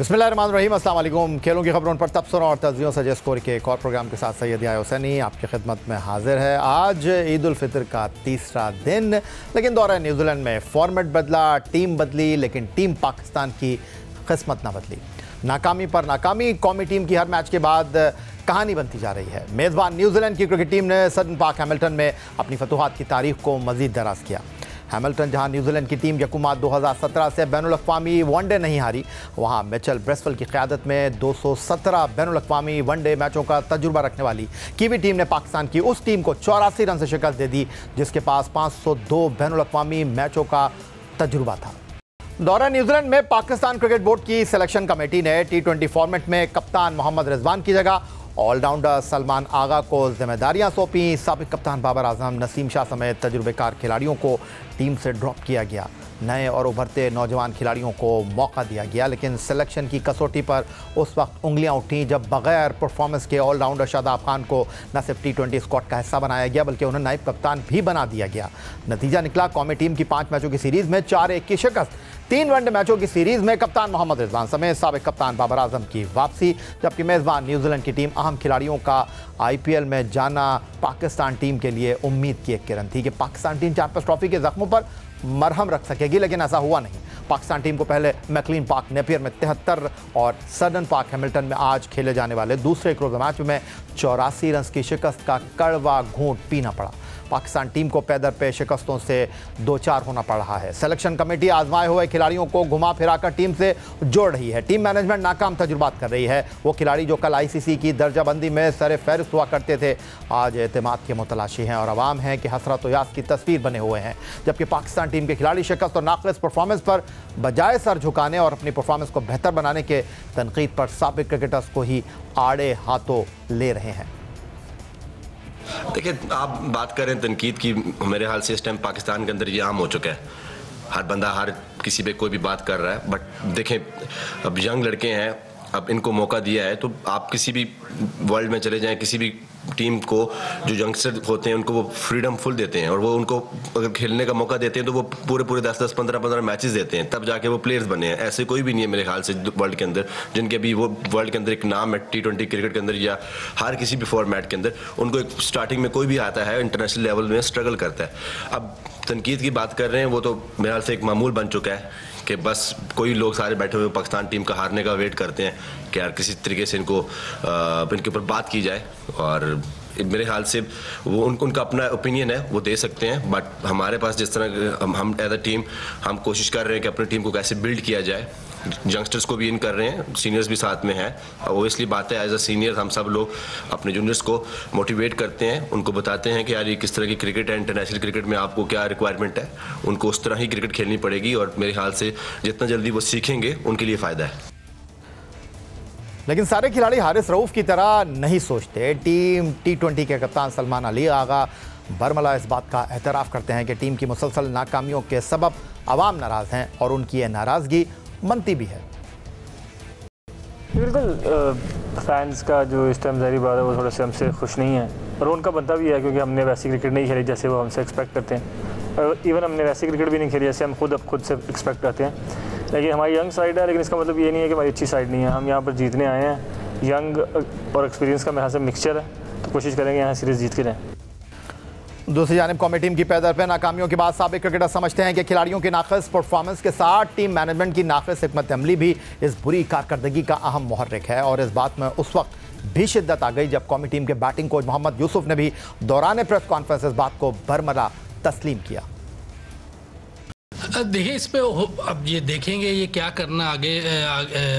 बिस्मिल्लाहिर्रहमानिर्रहीम, अस्सलाम वालेकुम। खेलों की खबरों पर तबसरों और तज्जियों से स्कोर के एक और प्रोग्राम के साथ सैयद याह्या हुसैनी आपकी खिदमत में हाजिर है। आज ईद उल फितर का तीसरा दिन, लेकिन दौरा न्यूजीलैंड में फॉर्मेट बदला, टीम बदली, लेकिन टीम पाकिस्तान की किस्मत ना बदली। नाकामी पर नाकामी, कौमी टीम की हर मैच के बाद कहानी बनती जा रही है। मेज़बान न्यूजीलैंड की क्रिकेट टीम ने सदन पार्क हैमिल्टन में अपनी फतूहात की तारीख को मज़ीद दराज किया। हैमिल्टन जहां न्यूजीलैंड की टीम यकुमात 2017 से बैनुल-अक़वामी वनडे नहीं हारी, वहां मिचेल ब्रेसवेल की क़यादत में 217 बैनुल-अक़वामी वनडे मैचों का तजुर्बा रखने वाली कीवी टीम ने पाकिस्तान की उस टीम को 84 रन से शिकस्त दे दी जिसके पास 502 बैनुल-अक़वामी मैचों का तजुर्बा था। दौरा न्यूजीलैंड में पाकिस्तान क्रिकेट बोर्ड की सिलेक्शन कमेटी ने T20 फॉर्मेट में कप्तान मोहम्मद रिजवान की जगह ऑलराउंडर सलमान आगा को जिम्मेदारियां सौंपी। साबिक कप्तान बाबर आजम, नसीम शाह समेत तजुर्बेकार खिलाड़ियों को टीम से ड्रॉप किया गया। नए और उभरते नौजवान खिलाड़ियों को मौका दिया गया, लेकिन सिलेक्शन की कसौटी पर उस वक्त उंगलियां उठीं जब बगैर परफॉर्मेंस के ऑलराउंडर शादाब खान को न सिर्फ T20 स्क्वाड का हिस्सा बनाया गया बल्कि उन्हें नायब कप्तान भी बना दिया गया। नतीजा निकला, कौमी टीम की 5 मैचों की सीरीज़ में 4-1 की शिकस्त। 3 वनडे मैचों की सीरीज़ में कप्तान मोहम्मद रिजवान समेत साबिक कप्तान बाबर आजम की वापसी, जबकि मेज़बान न्यूजीलैंड की टीम अहम खिलाड़ियों का IPL में जाना पाकिस्तान टीम के लिए उम्मीद की एक किरण थी कि पाकिस्तान टीम चैंपियंस ट्रॉफी के जख्मों पर मरहम रख सकेगी, लेकिन ऐसा हुआ नहीं। पाकिस्तान टीम को पहले मैकलीन पार्क नेपियर में 73 और सदर्न पार्क हैमिल्टन में आज खेले जाने वाले दूसरे क्लोज मैच में 84 रन की शिकस्त का कड़वा घूंट पीना पड़ा। पाकिस्तान टीम को पैदर पे शिकस्तों से 2-4 होना पड़ रहा है। सिलेक्शन कमेटी आजमाए हुए खिलाड़ियों को घुमा फिराकर टीम से जोड़ रही है। टीम मैनेजमेंट नाकाम तजुर्बात कर रही है। वो खिलाड़ी जो कल ICC की दर्जाबंदी में सरे फहरिस्त हुआ करते थे आज एतमाद के मुतलाशी हैं और अवाम हैं कि हसरत और यास की तस्वीर बने हुए हैं। जबकि पाकिस्तान टीम के खिलाड़ी शिकस्त और नाक़िस परफॉर्मेंस पर बजाय सर झुकाने और अपनी परफॉर्मेंस को बेहतर बनाने के तनकीद पर साबिक क्रिकेटर्स को ही आड़े हाथों ले रहे हैं। देखिए, आप बात करें तनकीद की, मेरे हाल से इस टाइम पाकिस्तान के अंदर ये आम हो चुका है। हर बंदा हर किसी पे कोई भी बात कर रहा है, बट देखें अब यंग लड़के हैं, अब इनको मौका दिया है तो आप किसी भी वर्ल्ड में चले जाएं, किसी भी टीम को जो यंगस्टर होते हैं उनको वो फ्रीडम फुल देते हैं और वो उनको अगर खेलने का मौका देते हैं तो वो पूरे 10-10, 15-15 मैचेस देते हैं, तब जाके वो प्लेयर्स बने हैं। ऐसे कोई भी नहीं है मेरे ख्याल से वर्ल्ड के अंदर जिनके अभी वो वर्ल्ड के अंदर एक नाम है T20 क्रिकेट के अंदर या हर किसी भी फॉर्मेट के अंदर। उनको एक स्टार्टिंग में कोई भी आता है इंटरनेशनल लेवल में स्ट्रगल करता है। अब तनकीद की बात कर रहे हैं, वो तो मेरे ख्याल से एक मामूल बन चुका है कि बस कोई लोग सारे बैठे हुए पाकिस्तान टीम का हारने का वेट करते हैं कि यार किसी तरीके से इनके ऊपर बात की जाए। और मेरे ख्याल से वो उनका अपना ओपिनियन है, वो दे सकते हैं, बट हमारे पास जिस तरह हम एज अ टीम हम कोशिश कर रहे हैं कि अपनी टीम को कैसे बिल्ड किया जाए। यंगस्टर्स को भी इन कर रहे हैं, सीनियर्स भी साथ में हैं। ओबियसली बात है, एज अ सीनियर हम सब लोग अपने जूनियर्स को मोटिवेट करते हैं, उनको बताते हैं कि यार ये किस तरह की क्रिकेट है, इंटरनेशनल क्रिकेट में आपको क्या रिक्वायरमेंट है, उनको उस तरह ही क्रिकेट खेलनी पड़ेगी और मेरे ख्याल से जितना जल्दी वो सीखेंगे उनके लिए फ़ायदा है। लेकिन सारे खिलाड़ी हारिस रऊफ की तरह नहीं सोचते। टीम T20 के कप्तान सलमान अली आगा बरमला इस बात का एतराफ़ करते हैं कि टीम की मुसलसल नाकामियों के सबब अवाम नाराज़ हैं और उनकी ये नाराज़गी मनती भी है। बिल्कुल, फैंस का जो इस टाइम ज़ाहिर बात है वो थोड़ा से हमसे खुश नहीं है और उनका बनता भी है, क्योंकि हमने वैसी क्रिकेट नहीं खेली जैसे वो हमसे एक्सपेक्ट करते हैं और इवन हमने वैसी क्रिकेट भी नहीं खेली जैसे हम खुद से एक्सपेक्ट करते हैं। लेकिन हमारी यंग साइड है, लेकिन इसका मतलब ये नहीं है कि हमारी अच्छी साइड नहीं है। हम यहाँ पर जीतने आए हैं, यंग और एक्सपीरियंस का मेरे ख्याल से मिक्सचर है, तो कोशिश करेंगे यहाँ सीरीज़ जीत के रहें। दूसरी जानिब कौमी टीम की पैदर पे नाकामियों के बाद साबिक क्रिकेटर समझते हैं कि खिलाड़ियों की नाक़िस परफॉर्मेंस के साथ टीम मैनेजमेंट की नाक़िस हिकमत अमली भी इस बुरी कारकर्दगी का अहम मुहर्रिक है। और इस बात में उस वक्त भी शिद्दत आ गई जब कौमी टीम के बैटिंग कोच मोहम्मद यूसुफ ने भी दौरान प्रेस कॉन्फ्रेंस इस बात को बरमला तस्लीम किया। देखिए, इस पे अब ये देखेंगे ये क्या करना आगे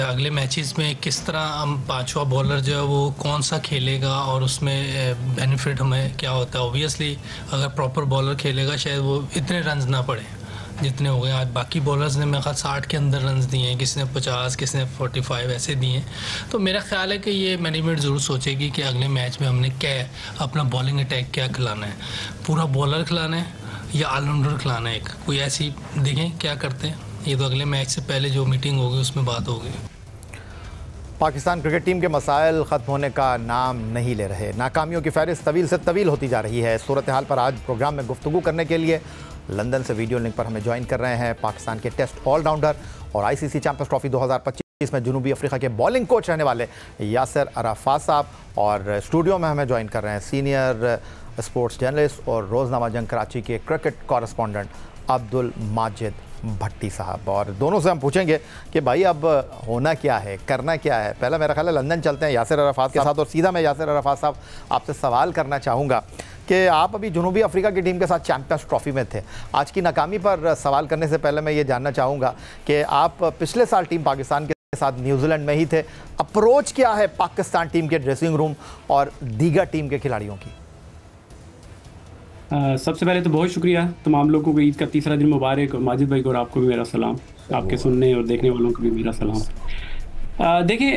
अगले मैचेस में, किस तरह हम पांचवा बॉलर जो है वो कौन सा खेलेगा और उसमें बेनिफिट हमें क्या होता है। ओबियसली अगर प्रॉपर बॉलर खेलेगा शायद वो इतने रन्स ना पड़े जितने हो गए आज। बाकी बॉलर्स ने मेरे ख्याल 60 के अंदर रन्स दिए हैं, किसी ने 50, किसी ने 45 ऐसे दिए हैं। तो मेरा ख्याल है कि ये मैनेजमेंट ज़रूर सोचेगी कि अगले मैच में हमने क्या अपना बॉलिंग अटैक क्या खिलाना है, पूरा बॉलर खिलाना है या ऑलराउंडर खिलाना है। एक कोई ऐसी देखें क्या करते हैं। ये तो अगले मैच से पहले जो मीटिंग होगी उसमें बात होगी। पाकिस्तान क्रिकेट टीम के मसाइल ख़त्म होने का नाम नहीं ले रहे। नाकामियों की फहरिस्त तवील से तवील होती जा रही है। सूरत हाल पर आज प्रोग्राम में गुफ्तगू करने के लिए लंदन से वीडियो लिंक पर हमें ज्वाइन कर रहे हैं पाकिस्तान के टेस्ट ऑलराउंडर और ICC चैंपियंस ट्रॉफी 2025 इसमें जनूबी अफ्रीका के बॉलिंग कोच रहने वाले यासिर अराफात साहब, और स्टूडियो में हमें ज्वाइन कर रहे हैं सीनियर स्पोर्ट्स जर्नलिस्ट और रोज़नामा जंग कराची के क्रिकेट कॉरेस्पॉन्डेंट अब्दुल माजिद भट्टी साहब। और दोनों से हम पूछेंगे कि भाई अब होना क्या है, करना क्या है। पहला मेरा ख्याल है लंदन चलते हैं यासिर अराफात के साथ, और सीधा मैं यासिर अराफात साहब आपसे सवाल करना चाहूँगा कि आप अभी जनूबी अफ्रीका की टीम के साथ चैंपियंस ट्रॉफी में थे। आज की नाकामी पर सवाल करने से पहले मैं ये जानना चाहूँगा कि आप पिछले साल टीम पाकिस्तान के साथ न्यूजीलैंड में ही थे। अप्रोच क्या है पाकिस्तान टीम के ड्रेसिंग रूम और दीगर टीम के खिलाड़ियों की? सबसे पहले तो बहुत शुक्रिया तमाम लोगों को, ईद का तीसरा दिन मुबारक, और माजिद भाई को और आपको भी मेरा सलाम, आपके सुनने और देखने वालों को भी मेरा सलाम। देखिए,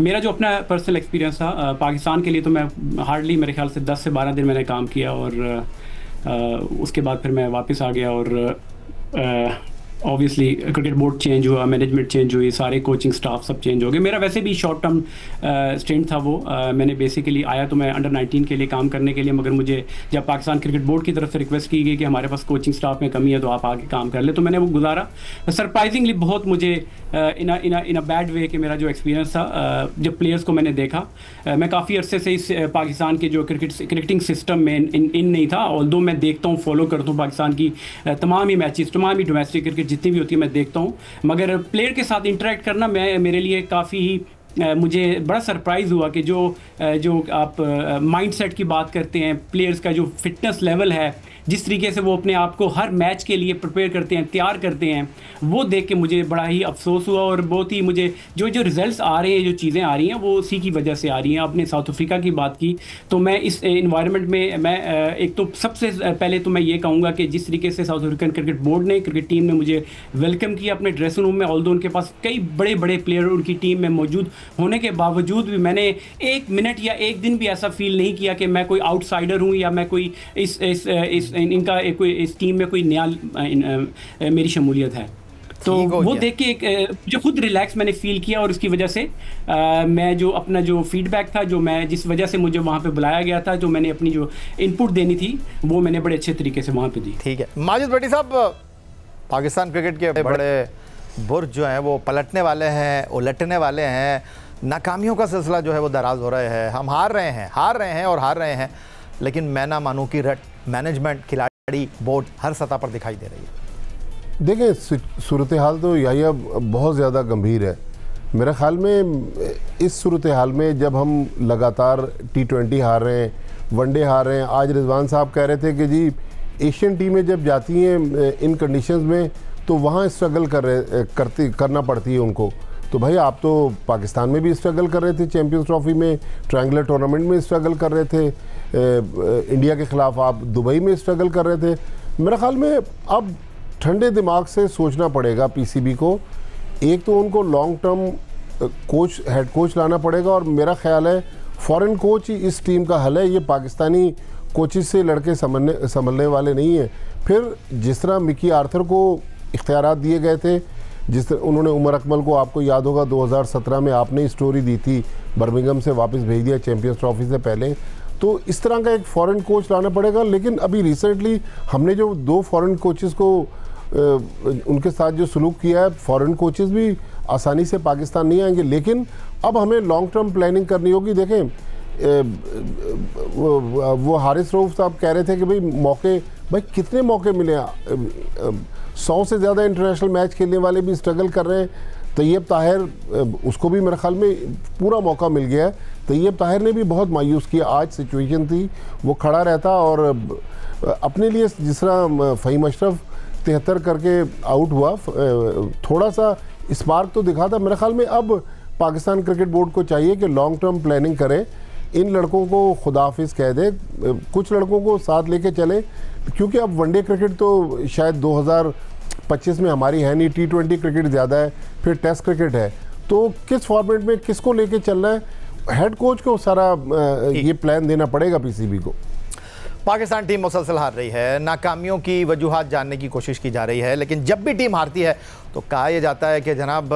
मेरा जो अपना पर्सनल एक्सपीरियंस था पाकिस्तान के लिए, तो मैं हार्डली मेरे ख्याल से 10 से 12 दिन मैंने काम किया, और उसके बाद फिर मैं वापस आ गया। और ऑब्वियसली क्रिकेट बोर्ड चेंज हुआ, मैनेजमेंट चेंज हुई, सारे कोचिंग स्टाफ सब चेंज हो गए। मेरा वैसे भी शॉर्ट टर्म स्टेंट था वो। मैंने बेसिकली आया तो मैं अंडर 19 के लिए काम करने के लिए, मगर मुझे जब पाकिस्तान क्रिकेट बोर्ड की तरफ से रिक्वेस्ट की गई कि हमारे पास कोचिंग स्टाफ में कमी है तो आप आगे काम कर ले, तो मैंने वो गुजारा। सरप्राइजिंगली बहुत मुझे इन अ बैड वे कि मेरा जो एक्सपीरियंस था, जब प्लेयर्स को मैंने देखा, मैं काफ़ी अरसे से इस पाकिस्तान के जो क्रिकेटिंग सिस्टम में इन नहीं था। ऑल्दो मैं देखता हूँ, फॉलो करता हूँ पाकिस्तान की तमाम ही मैचेस, तमाम ही डोमेस्टिक क्रिकेट जितनी भी होती है मैं देखता हूँ, मगर प्लेयर के साथ इंटरेक्ट करना मेरे लिए काफ़ी ही मुझे बड़ा सरप्राइज़ हुआ कि जो आप माइंडसेट की बात करते हैं, प्लेयर्स का जो फिटनेस लेवल है, जिस तरीके से वो अपने आप को हर मैच के लिए प्रिपेयर करते हैं, तैयार करते हैं, वो देख के मुझे बड़ा ही अफसोस हुआ। और बहुत ही मुझे जो रिजल्ट्स आ रहे हैं, जो चीज़ें आ रही हैं, वो उसी की वजह से आ रही हैं। आपने साउथ अफ्रीका की बात की, तो मैं इस इन्वायरमेंट में मैं एक तो सबसे पहले तो मैं ये कहूँगा कि जिस तरीके से साउथ अफ्रीकन क्रिकेट बोर्ड ने, क्रिकेट टीम ने मुझे वेलकम किया अपने ड्रेसिंग रूम में, ऑल्दो उनके पास कई बड़े बड़े प्लेयर उनकी टीम में मौजूद होने के बावजूद भी मैंने एक मिनट या एक दिन भी ऐसा फील नहीं किया कि मैं कोई आउटसाइडर हूँ या मैं कोई इनका कोई इस टीम में कोई नया मेरी शमूलियत है। तो वो देख के एक जो खुद रिलैक्स मैंने फील किया, और उसकी वजह से मैं जो अपना जो फीडबैक था, जो मैं जिस वजह से मुझे वहाँ पे बुलाया गया था, जो मैंने अपनी जो इनपुट देनी थी, वो मैंने बड़े अच्छे तरीके से वहाँ पे दी। ठीक है माजिद भट्टी साहब, पाकिस्तान क्रिकेट के बड़े बुर्ज जो हैं वो पलटने वाले हैं, उलटने वाले हैं। नाकामियों का सिलसिला जो है वो दराज हो रहे हैं। हम हार रहे हैं, लेकिन मैं ना मानूं कि मैनेजमेंट, खिलाड़ी, बोर्ड हर सतह पर दिखाई दे रही है। देखिए, सूरत हाल तो यही बहुत ज़्यादा गंभीर है। मेरे ख्याल में इस सूरत हाल में जब हम लगातार T20 हार रहे हैं, वनडे हार रहे हैं, आज रिजवान साहब कह रहे थे कि जी एशियन टीमें जब जाती हैं इन कंडीशंस में तो वहाँ स्ट्रगल करना पड़ती है उनको। तो भाई आप तो पाकिस्तान में भी स्ट्रगल कर रहे थे, चैंपियंस ट्रॉफी में, ट्रायंगुलर टूर्नामेंट में स्ट्रगल कर रहे थे, इंडिया के ख़िलाफ़ आप दुबई में स्ट्रगल कर रहे थे। मेरे ख्याल में अब ठंडे दिमाग से सोचना पड़ेगा पीसीबी को। एक तो उनको long term coach, head coach लाना पड़ेगा, और मेरा ख्याल है फॉरेन कोच ही इस टीम का हल है। ये पाकिस्तानी कोचिज से लड़के संभलने वाले नहीं हैं। फिर जिस तरह मिकी आर्थर को इख्तियारात दिए गए थे, जिस तरह उन्होंने उमर अकमल को, आपको याद होगा 2017 में आपने स्टोरी दी थी, बर्मिंघम से वापस भेज दिया चैंपियंस ट्रॉफी से पहले, तो इस तरह का एक फ़ॉरेन कोच लाना पड़ेगा। लेकिन अभी रिसेंटली हमने जो 2 फॉरेन कोचेस को उनके साथ जो सलूक किया है, फॉरेन कोचेस भी आसानी से पाकिस्तान नहीं आएंगे, लेकिन अब हमें लॉन्ग टर्म प्लानिंग करनी होगी। देखें, वो हारिस रऊफ साहब कह रहे थे कि भाई कितने मौके मिले, 100 से ज़्यादा इंटरनेशनल मैच खेलने वाले भी स्ट्रगल कर रहे हैं। तैयब ताहिर, उसको भी मेरे ख्याल में पूरा मौका मिल गया है। तैयब ताहिर ने भी बहुत मायूस किया, आज सिचुएशन थी वो खड़ा रहता, और अपने लिए जिस तरह फ़हीम अशरफ 73 करके आउट हुआ, थोड़ा सा स्पार्क तो दिखा था। मेरे ख्याल में अब पाकिस्तान क्रिकेट बोर्ड को चाहिए कि लॉन्ग टर्म प्लानिंग करे, इन लड़कों को खुदाफिज कह दे, कुछ लड़कों को साथ लेके चले, क्योंकि अब वनडे क्रिकेट तो शायद 2025 में हमारी है नहीं, T20 क्रिकेट ज़्यादा है, फिर टेस्ट क्रिकेट है, तो किस फॉर्मेट में किसको लेके चलना है, हेड कोच को सारा ये प्लान देना पड़ेगा पीसीबी को। पाकिस्तान टीम मुसलसल हार रही है, नाकामियों की वजूहात जानने की कोशिश की जा रही है, लेकिन जब भी टीम हारती है तो कहा यह जाता है कि जनाब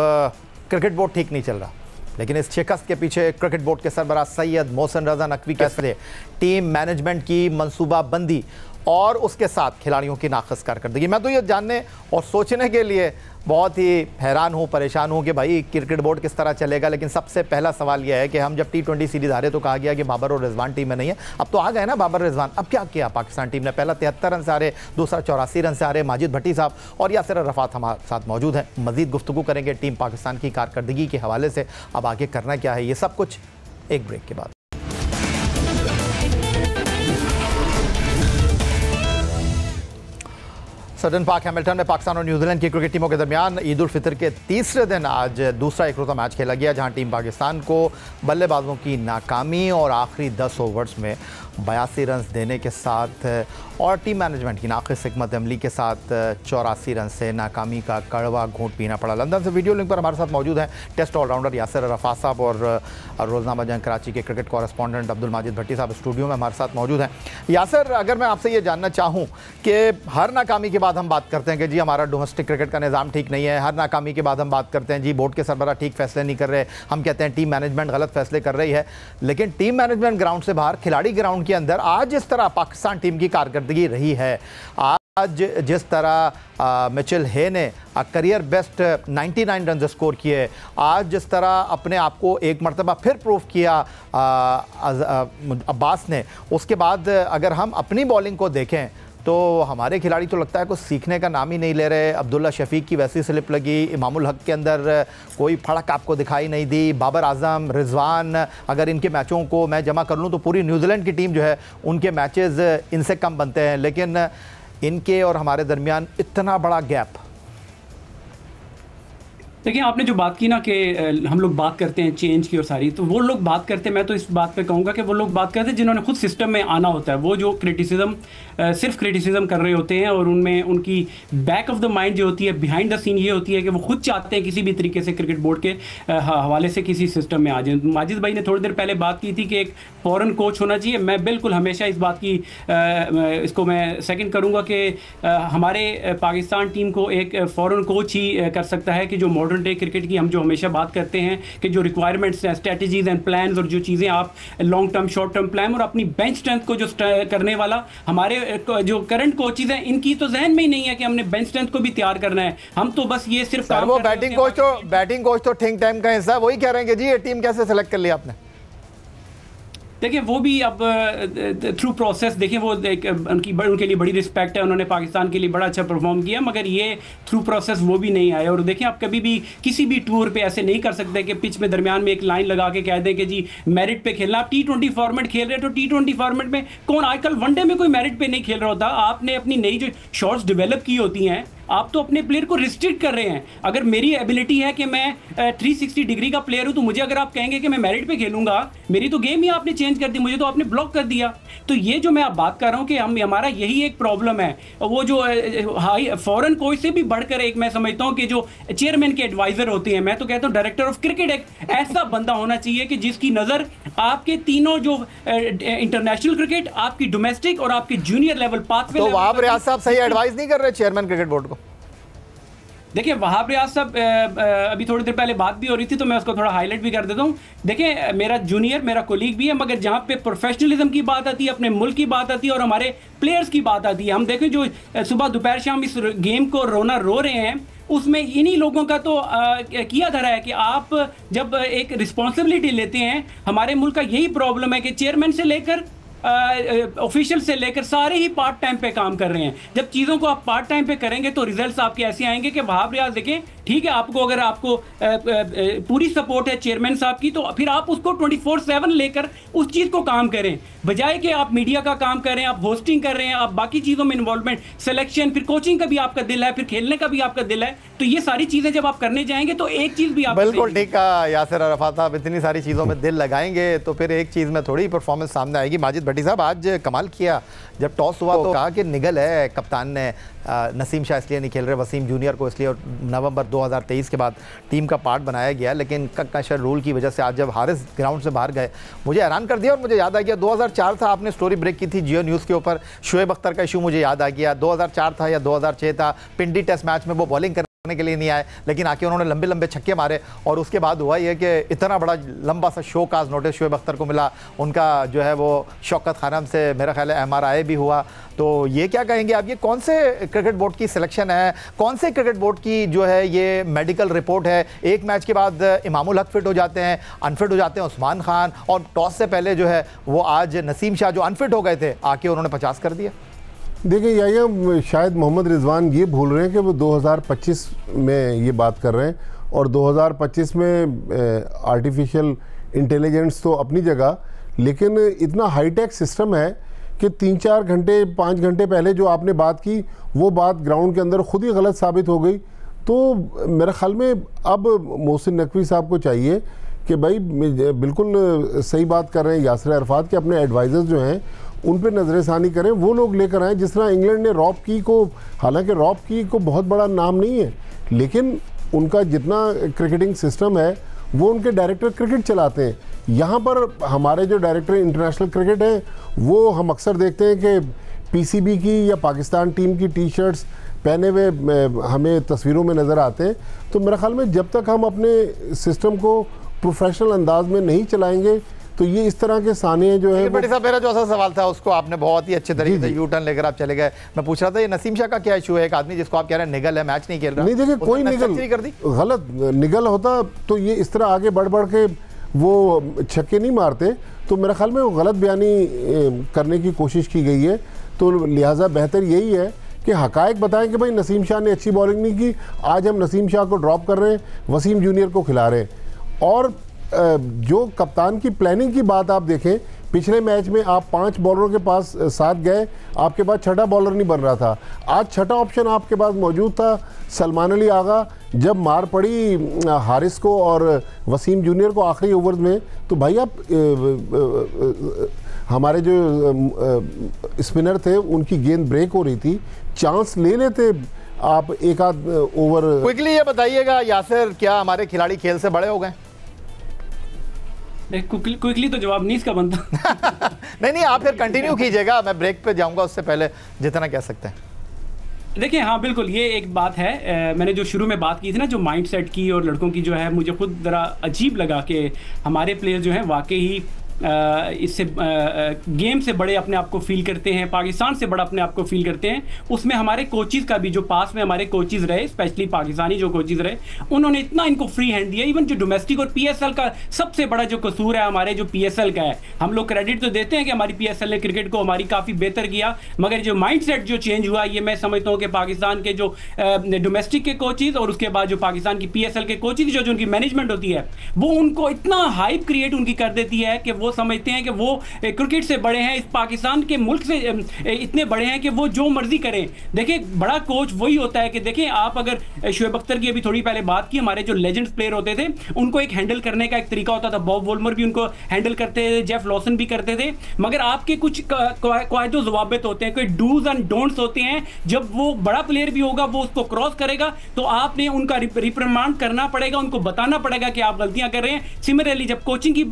क्रिकेट बोर्ड ठीक नहीं चल रहा। लेकिन इस शिकस्त के पीछे क्रिकेट बोर्ड के सरबराह सैयद मोहसिन रजा नकवी के असले, टीम मैनेजमेंट की मंसूबाबंदी और उसके साथ खिलाड़ियों की नाक़िस कारकर्दगी। मैं तो ये जानने और सोचने के लिए बहुत ही हैरान हूँ, परेशान हूँ कि भाई क्रिकेट बोर्ड किस तरह चलेगा। लेकिन सबसे पहला सवाल यह है कि हम जब T20 सीरीज़ हारे तो कहा गया कि बाबर और रिजवान टीम में नहीं है। अब तो आ गए ना बाबर रिजवान। अब क्या किया पाकिस्तान टीम ने? पहला 73 रन से हारे, दूसरा 84 रन से हारे। माजिद भट्टी साहब और यासिर अरफात हमारे साथ मौजूद हैं। मज़ीद गुफ्तगू करेंगे टीम पाकिस्तान की कारकर्दगी के हवाले से, अब आगे करना क्या है, ये सब कुछ एक ब्रेक के बाद। सडन पार्क हैमिल्टन में पाकिस्तान और न्यूजीलैंड की क्रिकेट टीमों के दरमियान ईद उल फितर के तीसरे दिन आज दूसरा एकरोज़ा मैच खेला गया, जहां टीम पाकिस्तान को बल्लेबाजों की नाकामी और आखिरी 10 ओवर्स में 82 रन देने के साथ और टीम मैनेजमेंट की नाक़िस हिकमत अमली के साथ 84 रन से नाकामी का कड़वा घूंट पीना पड़ा। लंदन से वीडियो लिंक पर हमारे साथ मौजूद हैं टेस्ट ऑलराउंडर यासिर अरफात साहब और रोज़नामा जंग कराची के क्रिकेट कॉरेस्पॉन्डेंट अब्दुल माजिद भट्टी साहब स्टूडियो में हमारे साथ मौजूद हैं। यासिर, अगर मैं आपसे ये जानना चाहूँ कि हर नाकामी के बाद हम बात करते हैं कि जी हमारा डोमेस्टिक क्रिकेट का निज़ाम ठीक नहीं है, हर नाकामी के बाद हम बात करते हैं जी बोर्ड के सरबराह ठीक फैसले नहीं कर रहे, हम कहते हैं टीम मैनेजमेंट गलत फैसले कर रही है, लेकिन टीम मैनेजमेंट ग्राउंड से बाहर, खिलाड़ी ग्राउंड के अंदर आज इस तरह पाकिस्तान टीम की कारकर्दगी रही है, आज जिस तरह मिचेल हे ने करियर बेस्ट 99 रन स्कोर किए, आज जिस तरह अपने आप को एक मरतबा फिर प्रूव किया अब्बास ने, उसके बाद अगर हम अपनी बॉलिंग को देखें तो हमारे खिलाड़ी तो लगता है कुछ सीखने का नाम ही नहीं ले रहे। अब्दुल्ला शफीक की वैसी स्लिप लगी, इमामुल हक के अंदर कोई फड़क आपको दिखाई नहीं दी, बाबर आजम, रिजवान, अगर इनके मैचों को मैं जमा कर लूँ तो पूरी न्यूजीलैंड की टीम जो है उनके मैचेस इनसे कम बनते हैं, लेकिन इनके और हमारे दरमियान इतना बड़ा गैप। देखिए, आपने जो बात की ना कि हम लोग बात करते हैं चेंज की और सारी, तो वो लोग बात करते हैं, मैं तो इस बात पे कहूँगा कि वो लोग बात करते हैं जिन्होंने खुद सिस्टम में आना होता है। वो जो क्रिटिसिज्म सिर्फ क्रिटिसिज्म कर रहे होते हैं और उनमें उनकी बैक ऑफ द माइंड जो होती है, बिहाइंड द सीन ये होती है कि वो खुद चाहते हैं किसी भी तरीके से क्रिकेट बोर्ड के हवाले से किसी सिस्टम में आ जाए। माजिद भाई ने थोड़ी देर पहले बात की थी कि एक फॉरेन कोच होना चाहिए। मैं बिल्कुल हमेशा इस बात की इसको मैं सेकंड करूँगा कि हमारे पाकिस्तान टीम को एक फॉरेन कोच ही कर सकता है कि जो मॉडर्न डे क्रिकेट की हम जो हमेशा बात करते हैं कि जो रिक्वायरमेंट्स हैं, स्ट्रेटजीज एंड प्लान्स और जो चीज़ें आप long term short term plan और अपनी बेंच स्ट्रेंथ को जो करने वाला हमारे जो करंट कोचेज हैं इनकी तो जहन में ही नहीं है कि हमने बेंच स्ट्रेंथ को भी तैयार करना है। हम तो बस ये सिर्फ वो बैटिंग कोच तो थिंक टैंक का हिस्सा, वही कह रहे हैं कि जी ये टीम कैसे सेलेक्ट कर लिया आपने। देखिए, वो भी अब थ्रू प्रोसेस, देखिए वो उनके लिए बड़ी रिस्पेक्ट है, उन्होंने पाकिस्तान के लिए बड़ा अच्छा परफॉर्म किया, मगर ये थ्रू प्रोसेस वो भी नहीं आए। और देखिए, आप कभी भी किसी भी टूर पे ऐसे नहीं कर सकते कि पिच में दरमियान में एक लाइन लगा के कह दें कि जी मेरिट पे खेलना। आप T20 फॉर्मेट खेल रहे हो तो T20 फॉर्मेट में कौन आजकल वनडे में कोई मेरिट पे नहीं खेल रहा होता। आपने अपनी नई जो शॉट्स डेवलप की होती हैं, आप तो अपने प्लेयर को रिस्ट्रिक्ट कर रहे हैं। अगर मेरी एबिलिटी है कि मैं 360 डिग्री का प्लेयर हूं, तो मुझे अगर आप कहेंगे कि मैं मेरिट पे खेलूंगा, मेरी तो गेम ही आपने चेंज कर दी, मुझे तो आपने ब्लॉक कर दिया। तो ये जो मैं आप बात कर रहा हूं कि हमारा यही एक प्रॉब्लम है। वो जो हाई फॉरेन कोच से भी बढ़कर एक मैं समझता हूं कि जो चेयरमैन के एडवाइजर होते हैं, मैं तो कहता हूं डायरेक्टर ऑफ क्रिकेट एक ऐसा बंदा होना चाहिए कि जिसकी नजर आपके तीनों जो इंटरनेशनल क्रिकेट, आपकी डोमेस्टिक और आपके जूनियर लेवल पाथवे। तो वहाब रियाज साहब सही एडवाइस नहीं कर रहे चेयरमैन क्रिकेट बोर्ड को? देखिए, वहाब रियाज साहब अभी थोड़ी देर पहले बात भी हो रही थी तो मैं उसको थोड़ा हाईलाइट भी कर देता हूँ। देखिए, मेरा जूनियर, मेरा कोलीग भी है, मगर जहाँ पे प्रोफेशनलिज्म की बात आती है, अपने मुल्क की बात आती है और हमारे प्लेयर्स की बात आती है, हम देखें जो सुबह दोपहर शाम इस गेम को रो रहे हैं, उसमें इन्हीं लोगों का तो किया धरा है कि आप जब एक रिस्पॉन्सिबिलिटी लेते हैं, हमारे मुल्क का यही प्रॉब्लम है कि चेयरमैन से लेकर ऑफिशियल से लेकर सारे ही पार्ट टाइम पे काम कर रहे हैं। जब चीज़ों को आप पार्ट टाइम पे करेंगे तो रिजल्ट्स आपके ऐसे आएंगे कि वहाब रियाज देखें, ठीक है, आपको अगर आपको पूरी सपोर्ट है चेयरमैन साहब की, तो फिर आप उसको 24/7 लेकर उस चीज़ को काम करें, बजाय कि आप मीडिया का काम करें, आप होस्टिंग कर रहे हैं, आप बाकी चीज़ों में इन्वॉल्वमेंट, सिलेक्शन, फिर कोचिंग का भी आपका दिल है, फिर खेलने का भी आपका दिल है। तो ये सारी चीज़ें जब आप करने जाएंगे तो एक चीज़ भी आप बिल्कुल ठीक कहा यासिर अरफात साहब, इतनी सारी चीज़ों में दिल लगाएंगे तो फिर एक चीज़ में थोड़ी परफॉर्मेंस सामने आएगी। माजिद भट्टी साहब, आज कमाल किया, जब टॉस हुआ तो कहा कि निगल है कप्तान ने, नसीम शाह इसलिए नहीं खेल रहे, वसीम जूनियर को इसलिए, और नवंबर 2023 के बाद टीम का पार्ट बनाया गया, लेकिन कशर रूल की वजह से आज जब हारिस ग्राउंड से बाहर गए मुझे हैरान कर दिया। और मुझे याद आ गया 2004 था, आपने स्टोरी ब्रेक की थी जियो न्यूज़ के ऊपर, शुएब अख्तर का इशू मुझे याद आ गया, 2004 था या 2006 था, पिंडी टेस्ट मैच में वो बॉलिंग कर के लिए नहीं आए, लेकिन आके उन्होंने लंबे लंबे छक्के मारे और उसके बाद हुआ ये कि इतना बड़ा लंबा सा show cause notice Shoaib Akhtar को मिला। उनका जो है वो शौकत खानम से मेरा ख्याल है MRI भी हुआ। तो ये क्या कहेंगे आप, ये कौन से क्रिकेट बोर्ड की सिलेक्शन है, कौन से क्रिकेट बोर्ड की जो है ये मेडिकल रिपोर्ट है? एक मैच के बाद इमामुल हक फिट हो जाते हैं, अनफिट हो जाते हैं उस्मान खान, और टॉस से पहले जो है वो आज नसीम शाह जो अनफिट हो गए थे आके उन्होंने 50 कर दिया। देखिए या शायद मोहम्मद रिजवान ये भूल रहे हैं कि वो 2025 में ये बात कर रहे हैं, और 2025 में आर्टिफिशियल इंटेलिजेंस तो अपनी जगह, लेकिन इतना हाईटेक सिस्टम है कि 3-4 घंटे 5 घंटे पहले जो आपने बात की वो बात ग्राउंड के अंदर खुद ही गलत साबित हो गई। तो मेरे ख्याल में अब मोहसिन नकवी साहब को चाहिए कि भाई बिल्कुल सही बात कर रहे हैं यासिर अरफात के अपने एडवाइज़र्स जो हैं उन पर नज़रसानी करें, वो लोग लेकर आएँ। जिस तरह इंग्लैंड ने रॉब की को, हालांकि रॉब की को बहुत बड़ा नाम नहीं है, लेकिन उनका जितना क्रिकेटिंग सिस्टम है वो उनके डायरेक्टर क्रिकेट चलाते हैं। यहाँ पर हमारे जो डायरेक्टर इंटरनेशनल क्रिकेट हैं वो हम अक्सर देखते हैं कि PCB की या पाकिस्तान टीम की टी-शर्ट्स पहने हुए हमें तस्वीरों में नज़र आते हैं। तो मेरे ख्याल में जब तक हम अपने सिस्टम को प्रोफेशनल अंदाज में नहीं चलाएंगे तो ये इस तरह के साने जो है। बड़ी साहब, मेरा जो ऐसा सवाल था उसको आपने बहुत ही अच्छे तरीके से यू टर्न लेकर आप चले गए। मैं पूछ रहा था ये नसीम शाह का क्या इशू है? एक आदमी जिसको आप कह रहे हैं निगल है, मैच नहीं खेल रहा। नहीं देखिए, कोई निगल कर दी, गलत निगल होता तो ये इस तरह आगे बढ़ बढ़ के वो छक्के नहीं मारते। तो मेरे ख्याल में वो गलत बयानी करने की कोशिश की गई है। तो लिहाजा बेहतर यही है कि हकायक बताएं कि भाई नसीम शाह ने अच्छी बॉलिंग नहीं की, आज हम नसीम शाह को ड्रॉप कर रहे हैं, वसीम जूनियर को खिला रहे हैं। और जो कप्तान की प्लानिंग की बात आप देखें, पिछले मैच में आप 5 बॉलरों के पास साथ गए, आपके पास छठा बॉलर नहीं बन रहा था। आज छठा ऑप्शन आपके पास मौजूद था, सलमान अली आगा। जब मार पड़ी हारिस को और वसीम जूनियर को आखिरी ओवर्स में, तो भाई आप हमारे जो स्पिनर थे उनकी गेंद ब्रेक हो रही थी, चांस ले लेते आप एक आध ओवर। क्विकली ये बताइएगा यासिर, क्या हमारे खिलाड़ी खेल से बड़े हो गए? क्विकली तो जवाब नहीं इसका बनता। नहीं, आप फिर कंटिन्यू कीजिएगा, मैं ब्रेक पे जाऊंगा, उससे पहले जितना कह सकते हैं। देखिए हाँ बिल्कुल, ये एक बात है। मैंने जो शुरू में बात की थी ना, जो माइंडसेट की और लड़कों की, जो है मुझे खुद ज़रा अजीब लगा कि हमारे प्लेयर जो हैं वाकई ही इससे गेम से बड़े अपने आप को फील करते हैं, पाकिस्तान से बड़ा अपने आप को फील करते हैं। उसमें हमारे कोचेज़ का भी, जो पास में हमारे कोचेज़ रहे, स्पेशली पाकिस्तानी जो कोचेज़ रहे, उन्होंने इतना इनको फ्री हैंड दिया। इवन जो डोमेस्टिक और PSL का सबसे बड़ा जो कसूर है हमारे जो PSL का है, हम लोग क्रेडिट तो देते हैं कि हमारी PSL ने क्रिकेट को हमारी काफ़ी बेहतर किया, मगर जो माइंड सेट जो चेंज हुआ, ये मैं समझता हूँ कि पाकिस्तान के जो डोमेस्टिक के कोचेज़ और उसके बाद जो पाकिस्तान की PSL के कोचेज़ जो उनकी मैनेजमेंट होती है, वो उनको इतना हाइप क्रिएट उनकी कर देती है कि वो समझते हैं कि वो क्रिकेट से बड़े हैं, इस पाकिस्तान के मुल्क से इतने बड़े हैं कि वो जो मर्जी करें। देखिए बड़ा कोच वही होता है कि देखिए आप अगर शोएब अख्तर की अभी थोड़ी पहले बात की, हमारे जो लेजेंड्स प्लेयर होते थे उनको एक हैंडल करने का एक तरीका होता था। बॉब वोल्मर भी उनको हैंडल करते थे, जेफ लॉसन भी करते थे, मगर आपके कुछ कायदो ज़वाबित होते हैं, कोई डूज एंड डोंट्स होते हैं। जब वो बड़ा प्लेयर भी होगा वो उसको क्रॉस करेगा तो आपने उनका रिप्रिमांड करना पड़ेगा, उनको बताना पड़ेगा कि आप गलतियां कर रहे हैं। सिमिलरली जब कोचिंग की,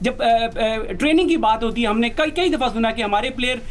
जब ट्रेनिंग की बात होती है, हमने कई दफा सुना कि हमारे प्लेयर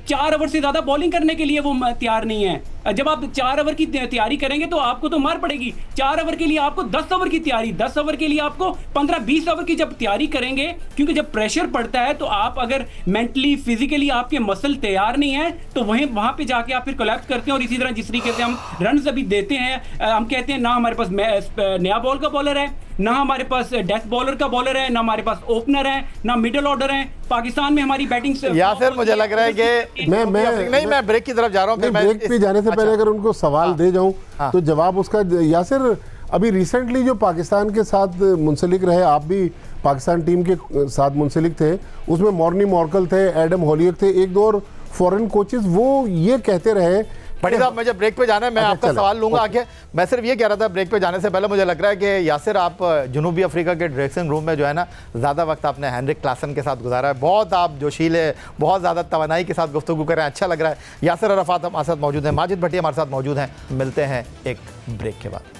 4 ओवर से ज्यादा बॉलिंग करने के लिए वो तैयार नहीं है। जब आप 4 ओवर की तैयारी करेंगे तो आपको तो मार पड़ेगी। 4 ओवर के लिए आपको 10 ओवर की तैयारी, 10 ओवर के लिए आपको 15-20 ओवर की जब तैयारी करेंगे, क्योंकि जब प्रेशर पड़ता है तो आप अगर मेंटली फिजिकली आपके मसल तैयार नहीं है तो वहां पे जाके आप फिर कोलैप्स करते हैं। और इसी तरह जिस तरीके से हम रन अभी देते हैं, हम कहते हैं ना हमारे पास नया बॉल का बॉलर है, ना हमारे पास डेथ बॉलर का बॉलर है, ना हमारे पास ओपनर है, ना मिडिल ऑर्डर है। पाकिस्तान में हमारी बैटिंग से यासिर मुझे लग रहा है कि मैं ब्रेक की तरफ जा रहा हूं। ब्रेक पे जाने से पहले अगर उनको सवाल दे जाऊं तो जवाब उसका, यासिर अभी रिसेंटली जो पाकिस्तान के साथ मुंसलिक रहे, आप भी पाकिस्तान टीम के साथ मुंसलिक थे, उसमें मॉर्नी मॉर्कल थे, एडम होलियर थे, 1-2 और फॉरेन कोचेस, वो ये कहते रहे। बड़ी साहब मुझे ब्रेक पे जाना है, मैं आपका सवाल लूंगा आके। मैं सिर्फ ये कह रहा था ब्रेक पे जाने से पहले, मुझे लग रहा है कि यासिर आप जनूबी अफ्रीका के ड्रेसिंग रूम में जो है ना, ज़्यादा वक्त आपने हेनरिक क्लासन के साथ गुजारा है, बहुत आप जोशीले, बहुत ज़्यादा तवानाई के साथ गुफ्तगू कर रहे हैं, अच्छा लग रहा है। यासिर अरफात हमारे साथ मौजूद हैं, माजिद भट्टी हमारे साथ मौजूद हैं। मिलते हैं एक ब्रेक के बाद।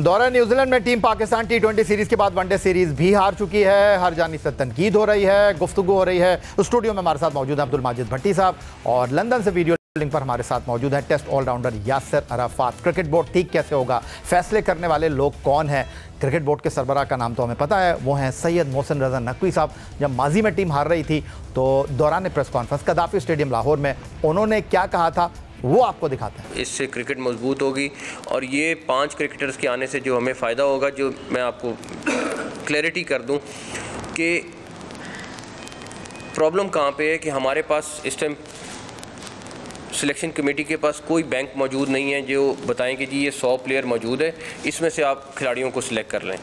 दौरा न्यूजीलैंड में टीम पाकिस्तान T20 सीरीज के बाद वनडे सीरीज भी हार चुकी है। हर जानिब से तनकीद हो रही है, गुफ्तगू हो रही है। स्टूडियो में हमारे साथ मौजूद हैं अब्दुल माजिद भट्टी साहब और लंदन से वीडियो लिंक पर हमारे साथ मौजूद है test all-rounder Yasir Arafat. Cricket board ठीक कैसे होगा, फैसले करने वाले लोग कौन हैं? क्रिकेट बोर्ड के सरबराह का नाम तो हमें पता है, वो हैं सैयद मोहसिन रजा नकवी साहब। जब माजी में टीम हार रही थी तो दौरान प्रेस कॉन्फ्रेंस कदाफी स्टेडियम लाहौर में उन्होंने क्या कहा था वो आपको दिखाते हैं। इससे क्रिकेट मजबूत होगी और ये 5 क्रिकेटर्स के आने से जो हमें फ़ायदा होगा, जो मैं आपको क्लैरिटी कर दूं कि प्रॉब्लम कहाँ पे है कि हमारे पास इस टाइम सिलेक्शन कमेटी के पास कोई बैंक मौजूद नहीं है जो बताएं कि जी ये 100 प्लेयर मौजूद है, इसमें से आप खिलाड़ियों को सिलेक्ट कर लें।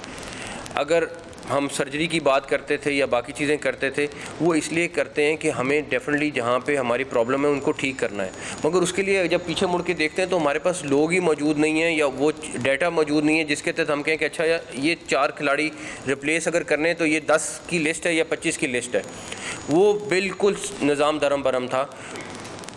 अगर हम सर्जरी की बात करते थे या बाकी चीज़ें करते थे, वो इसलिए करते हैं कि हमें डेफिनेटली जहाँ पे हमारी प्रॉब्लम है उनको ठीक करना है, मगर उसके लिए जब पीछे मुड़ के देखते हैं तो हमारे पास लोग ही मौजूद नहीं हैं या वो डाटा मौजूद नहीं है जिसके तहत हम कहें कि अच्छा ये 4 खिलाड़ी रिप्लेस अगर करने तो ये 10 की लिस्ट है या 25 की लिस्ट है। वो बिल्कुल निज़ाम दरम बरम था।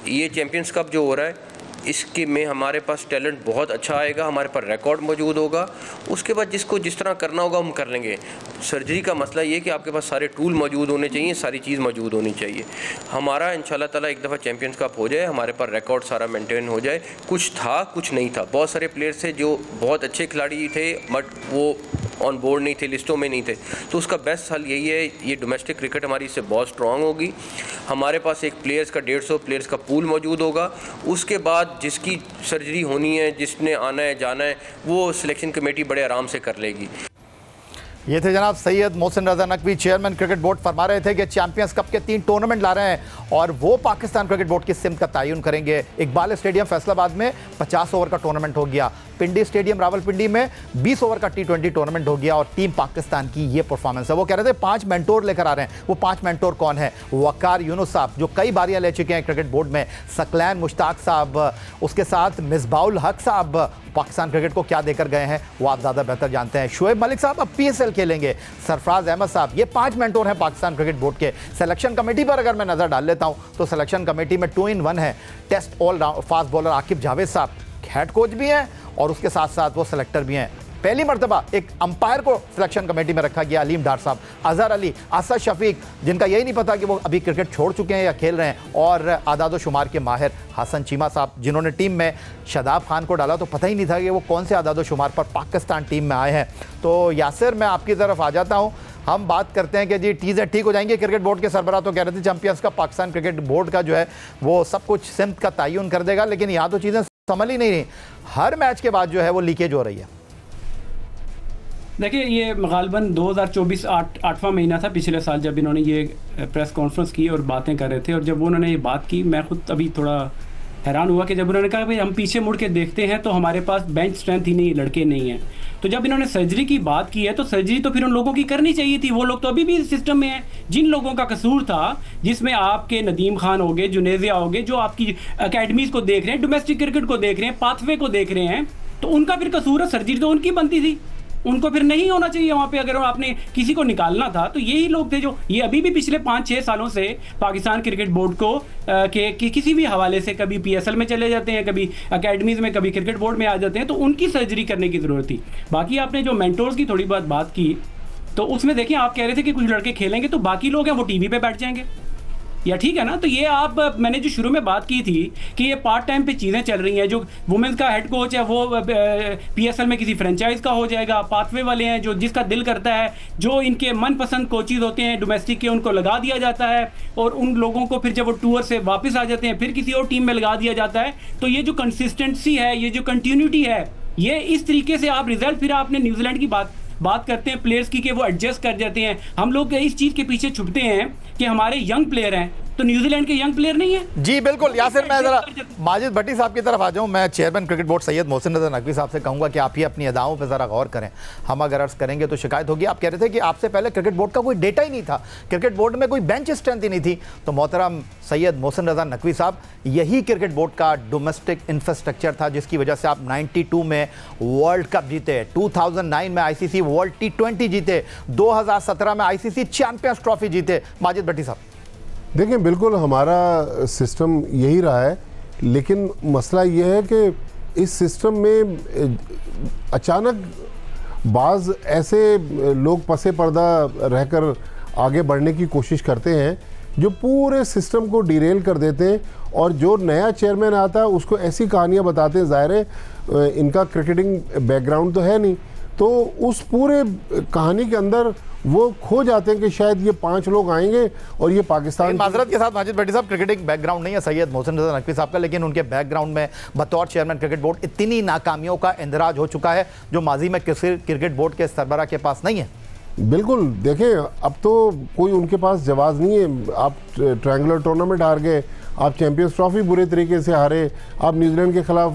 ये चैम्पियंस कप जो हो रहा है इसके में हमारे पास टैलेंट बहुत अच्छा आएगा, हमारे पास रिकॉर्ड मौजूद होगा, उसके बाद जिसको जिस तरह करना होगा हम कर लेंगे। सर्जरी का मसला ये कि आपके पास सारे टूल मौजूद होने चाहिए, सारी चीज़ मौजूद होनी चाहिए। हमारा इंशाल्लाह ताला एक दफ़ा चैम्पियंस कप हो जाए, हमारे पास रिकॉर्ड सारा मेंटेन हो जाए। कुछ था कुछ नहीं था, बहुत सारे प्लेयर्स थे जो बहुत अच्छे खिलाड़ी थे बट वो ऑन बोर्ड नहीं थे, लिस्टों में नहीं थे, तो उसका बेस्ट हल यही है, ये डोमेस्टिक क्रिकेट हमारी इससे बहुत स्ट्रॉन्ग होगी। हमारे पास एक प्लेयर्स का 150 प्लेयर्स का पूल मौजूद होगा, उसके बाद जिसकी सर्जरी होनी है, जिसने आना है जाना है, वो सिलेक्शन कमेटी बड़े आराम से कर लेगी। ये थे जनाब Syed Mohsin Raza Naqvi, chairman cricket board, फरमा रहे थे कि चैंपियंस कप के 3 टूर्नामेंट ला रहे हैं और वो पाकिस्तान क्रिकेट बोर्ड की सिमत का तयन करेंगे। इकबाल स्टेडियम फैसलाबाद में 50 ओवर का टूर्नामेंट हो गया, पिंडी स्टेडियम रावलपिंडी में 20 ओवर का T20 टूर्नामेंट हो गया और टीम पाकिस्तान की ये परफॉर्मेंस है। वो कह रहे थे 5 मेंटोर लेकर आ रहे हैं। वो 5 मेंटोर कौन है? वकार यूनुस साहब जो कई बारियां ले चुके हैं क्रिकेट बोर्ड में, सकलैन मुश्ताक साहब, उसके साथ मिसबाउल हक साहब पाकिस्तान क्रिकेट को क्या देकर गए हैं वो आप ज़्यादा बेहतर जानते हैं। शुएब मलिक साहब अब PSL खेलेंगे, सरफराज अहमद साहब, ये 5 मेंटोर हैं पाकिस्तान क्रिकेट बोर्ड के। सिलेक्शन कमेटी पर अगर मैं नज़र डाल लेता हूं तो सिलेक्शन कमेटी में 2 in 1 है। Test all fast bowler Aqib Javed साहब हेड कोच भी हैं और उसके साथ साथ वो सिलेक्टर भी हैं। पहली मरतबा एक अंपायर को सिलेक्शन कमेटी में रखा गया, अलीम डार साहब, अजहर अली, असद शफीक, जिनका यही नहीं पता कि वो अभी क्रिकेट छोड़ चुके हैं या खेल रहे हैं, और आदाद व शुमार के माहिर हसन चीमा साहब, जिन्होंने टीम में शादाब खान को डाला तो पता ही नहीं था कि वो कौन से आदाद व शुमार पर पाकिस्तान टीम में आए हैं। तो यासिर, मैं आपकी तरफ आ जाता हूँ। हम बात करते हैं कि जी चीज़ें ठीक हो जाएंगी। क्रिकेट बोर्ड के सरबराह तो कह रहे थे चैंपियंस का पाकिस्तान क्रिकेट बोर्ड का जो है वो सब कुछ सिमत का तयन कर देगा, लेकिन यहाँ तो चीज़ें संभल ही नहीं रही। हर मैच के बाद जो है वो लीकेज हो रही है। देखिए, ये गालबन 2024 आठवां महीना था पिछले साल जब इन्होंने ये प्रेस कॉन्फ्रेंस की और बातें कर रहे थे, और जब उन्होंने ये बात की मैं खुद अभी थोड़ा हैरान हुआ कि जब उन्होंने कहा भाई हम पीछे मुड़ के देखते हैं तो हमारे पास बेंच स्ट्रेंथ ही नहीं, लड़के नहीं हैं। तो जब इन्होंने सर्जरी की बात की है तो सर्जरी तो फिर उन लोगों की करनी चाहिए थी। वो लोग तो अभी भी इस सिस्टम में हैं। जिन लोगों का कसूर था, जिसमें आपके नदीम खान हो गए, जुनेजिया हो गए, जो आपकी अकेडमीज को देख रहे हैं, डोमेस्टिक क्रिकेट को देख रहे हैं, पाथवे को देख रहे हैं, तो उनका फिर कसूर है। सर्जरी तो उनकी बनती थी, उनको फिर नहीं होना चाहिए वहाँ पे। अगर आपने किसी को निकालना था तो यही लोग थे जो ये अभी भी पिछले 5-6 सालों से पाकिस्तान क्रिकेट बोर्ड को के किसी भी हवाले से कभी PSL में चले जाते हैं, कभी अकेडमीज़ में, कभी क्रिकेट बोर्ड में आ जाते हैं, तो उनकी सर्जरी करने की ज़रूरत थी। बाकी आपने जो मेंटोर्स की थोड़ी बहुत बात की तो उसमें देखिए, आप कह रहे थे कि कुछ लड़के खेलेंगे तो बाकी लोग हैं वो टीवी पे बैठ जाएंगे, या ठीक है ना। तो ये आप, मैंने जो शुरू में बात की थी कि ये पार्ट टाइम पे चीज़ें चल रही हैं। जो वुमेन्स का हेड कोच है वो PSL में किसी फ्रेंचाइज का हो जाएगा, पाथवे वाले हैं जो जिसका दिल करता है, जो इनके मनपसंद कोचेज होते हैं डोमेस्टिक के, उनको लगा दिया जाता है, और उन लोगों को फिर जब वो टूर से वापस आ जाते हैं फिर किसी और टीम में लगा दिया जाता है। तो ये जो कंसिस्टेंसी है, ये जो कंटिन्यूटी है, ये इस तरीके से आप रिजल्ट, फिर आपने न्यूजीलैंड की बात करते हैं प्लेयर्स की कि वो एडजस्ट कर जाते हैं। हम लोग इस चीज़ के पीछे छुपते हैं कि हमारे यंग प्लेयर हैं, तो न्यूजीलैंड के यंग प्लेयर नहीं है। जी बिल्कुल। यासिर, मैं जरा माजिद भट्टी साहब की तरफ आ जाऊं। मैं chairman cricket board Syed Mohsin Raza Naqvi sahab से कहूंगा कि आप ही अपनी अदाओं पर जरा गौर करें। हम अगर अर्ज करेंगे तो शिकायत होगी। आप कह रहे थे कि आपसे पहले क्रिकेट बोर्ड का कोई डेटा ही नहीं था, क्रिकेट बोर्ड में कोई बेंच स्ट्रेंथ ही नहीं थी। तो मोहतरम सैयद मोहसिन रजा नकवी साहब, यही क्रिकेट बोर्ड का डोमेस्टिक इंफ्रास्ट्रक्चर था जिसकी वजह से आप 92 में वर्ल्ड कप जीते, 2009 में ICC वर्ल्ड T20 जीते, 2017 में ICC चैंपियंस ट्रॉफी जीते। माजिद भट्टी साहब, देखिए, बिल्कुल हमारा सिस्टम यही रहा है, लेकिन मसला ये है कि इस सिस्टम में अचानक बाज़ ऐसे लोग पसे पर्दा रहकर आगे बढ़ने की कोशिश करते हैं जो पूरे सिस्टम को डिरेल कर देते हैं, और जो नया चेयरमैन आता है उसको ऐसी कहानियां बताते हैं। ज़ाहिर है इनका क्रिकेटिंग बैकग्राउंड तो है नहीं, तो उस पूरे कहानी के अंदर वो खो जाते हैं कि शायद ये 5 लोग आएंगे और ये पाकिस्तान। माजरत के साथ माजिद भट्टी साहब, क्रिकेटिंग बैकग्राउंड नहीं है सैयद मोहसिन रज़ा नकवी साहब का, लेकिन उनके बैकग्राउंड में बतौर चेयरमैन क्रिकेट बोर्ड इतनी नाकामियों का इंदराज हो चुका है जो माजी में किसी क्रिकेट बोर्ड के सरबराह के पास नहीं है। बिल्कुल, देखें अब तो कोई उनके पास जवाब नहीं है। आप ट्रायंगुलर टूर्नामेंट हार गए, आप चैंपियंस ट्रॉफी बुरे तरीके से हारे, आप न्यूजीलैंड के खिलाफ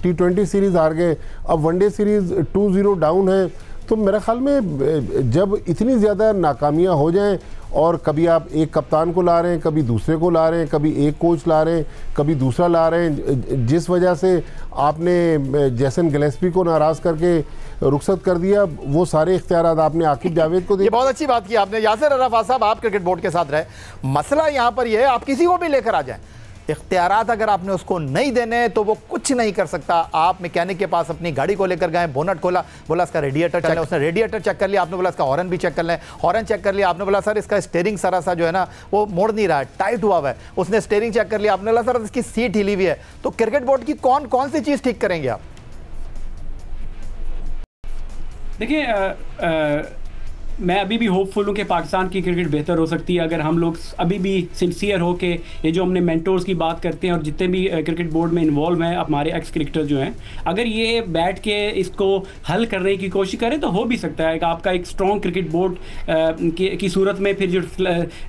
T20 सीरीज़ हार गए, अब वनडे सीरीज़ 2-0 डाउन है। तो मेरे ख्याल में जब इतनी ज़्यादा नाकामियाँ हो जाएं और कभी आप एक कप्तान को ला रहे हैं, कभी दूसरे को ला रहे हैं, कभी एक कोच ला रहे हैं, कभी दूसरा ला रहे हैं, जिस वजह से आपने जैसन गिलेस्पी को नाराज़ करके रुखसत कर दिया, वो सारे इख्तियारात आपने आकिब जावेद को दिए। ये बहुत अच्छी बात की आपने। यासिर अराफात साहब, आप क्रिकेट बोर्ड के साथ रहे, मसला यहाँ पर यह है आप किसी को भी लेकर आ जाएं, इख्तियारात अगर आपने उसको नहीं देने तो वो कुछ नहीं कर सकता। आप मैकेनिक के पास अपनी गाड़ी को लेकर गए, बोनट खोला, बोला इसका रेडिएटर चेक, उसने रेडिएटर चेक कर लिया, आपने बोला इसका हॉर्न भी चेक कर लें, हॉर्न चेक कर लिया, आपने बोला सर इसका स्टीयरिंग सारा सा जो है ना वो मोड़ नहीं रहा है, टाइट हुआ हुआ है, उसने स्टीयरिंग चेक कर लिया, आपने बोला सर इसकी सीट हिली हुई है। तो क्रिकेट बोर्ड की कौन कौन सी चीज़ ठीक करेंगे आप? देखिए, मैं अभी भी होपफुल हूँ कि पाकिस्तान की क्रिकेट बेहतर हो सकती है अगर हम लोग अभी भी सिंसियर हो के ये जो हमने मेंटोर्स की बात करते हैं और जितने भी क्रिकेट बोर्ड में इन्वॉल्व हैं हमारे एक्स क्रिकेटर जो हैं, अगर ये बैठ के इसको हल करने की कोशिश करें तो हो भी सकता है कि आपका एक स्ट्रॉन्ग क्रिकेट बोर्ड की सूरत में फिर जो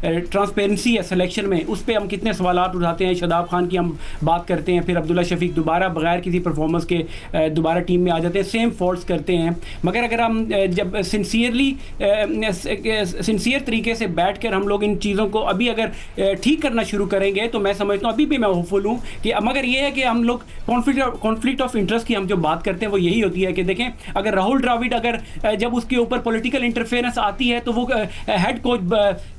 ट्रांसपेरेंसी है सिलेक्शन में उस पर हम कितने सवालात उठाते हैं। शादाब खान की हम बात करते हैं, फिर अब्दुल्ला शफीक दोबारा बगैर किसी परफॉर्मेंस के दोबारा टीम में आ जाते हैं, सेम फॉल्ट्स करते हैं। मगर अगर हम जब सिंसियर तरीके से बैठकर हम लोग इन चीज़ों को अभी अगर ठीक करना शुरू करेंगे तो मैं समझता हूँ, अभी भी मैं होपफुल हूँ कि मगर ये है कि हम लोग कॉन्फ्लिक्ट ऑफ इंटरेस्ट की हम जो बात करते हैं वो यही होती है कि देखें अगर राहुल द्रविड़ अगर जब उसके ऊपर पॉलिटिकल इंटरफेरेंस आती है तो वो हेड कोच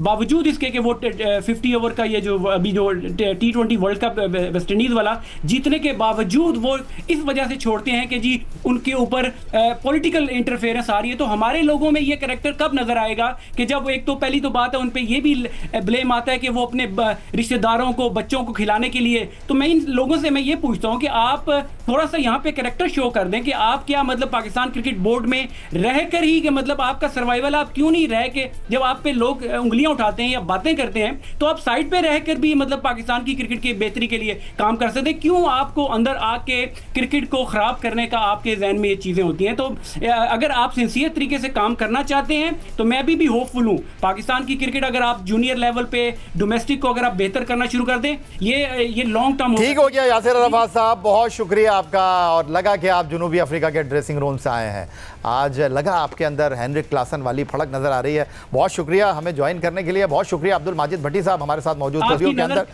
बावजूद इसके कि वो 50 ओवर का ये जो अभी जो T20 world cup West Indies वाला जीतने के बावजूद वो इस वजह से छोड़ते हैं कि जी उनके ऊपर पॉलिटिकल इंटरफेरेंस आ रही है। तो हमारे लोगों में ये कैरेक्टर कब नजर आएगा कि जब एक तो पहली तो बात है उन पे ये भी ब्लेम आता है कि वो अपने रिश्तेदारों को बच्चों को खिलाने के लिए। तो मैं इन लोगों से मैं ये पूछता हूं कि आप थोड़ा सा यहाँ पे कैरेक्टर शो कर दें कि आप क्या मतलब पाकिस्तान क्रिकेट बोर्ड में रहकर ही कि मतलब आपका सर्वाइवल आप क्यों नहीं रह के जब आप पे लोग उंगलियां उठाते हैं या बातें करते हैं तो आप साइड पे रहकर भी मतलब पाकिस्तान की क्रिकेट की बेहतरी के लिए काम कर सकते हैं। क्यों आपको अंदर आके क्रिकेट को खराब करने का आपके जहन में ये चीजें होती हैं? तो अगर आप सिंसियर तरीके से काम करना चाहते हैं तो मैं अभी भी होपफुल हूं पाकिस्तान की क्रिकेट अगर आप जूनियर लेवल पे डोमेस्टिक को अगर आप बेहतर करना शुरू कर दें ये लॉन्ग टर्म ठीक हो गया। यासिर अराफात साहब बहुत शुक्रिया आपका, और लगा कि आप जनूबी अफ्रीका के ड्रेसिंग रूम से आए हैं, आज लगा आपके अंदर हेनरिक क्लासन वाली फड़क नजर आ रही है। बहुत शुक्रिया हमें ज्वाइन करने के लिए, बहुत शुक्रिया। अब्दुल माजिद भट्टी साहब हमारे साथ मौजूद स्टूडियो के अंदर।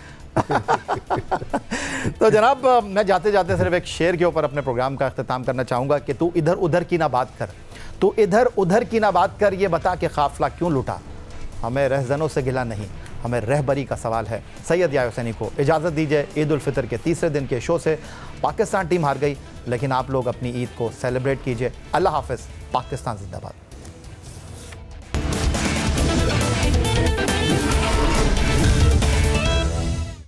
तो जनाब मैं जाते जाते सिर्फ एक शेर के ऊपर अपने प्रोग्राम का अख्तिताम करना चाहूँगा कि तू इधर उधर की ना बात कर, तू इधर उधर की ना बात कर, ये बता कि काफिला क्यों लुटा। हमें रहजनों से गिला नहीं, हमें रहबरी का सवाल है। सैयद याहिया हुसैनी को इजाज़त दीजिए। ईद उल फितर के तीसरे दिन के शो से पाकिस्तान टीम हार गई, लेकिन आप लोग अपनी ईद को सेलिब्रेट कीजिए। अल्लाह हाफ़िज़। पाकिस्तान जिंदाबाद।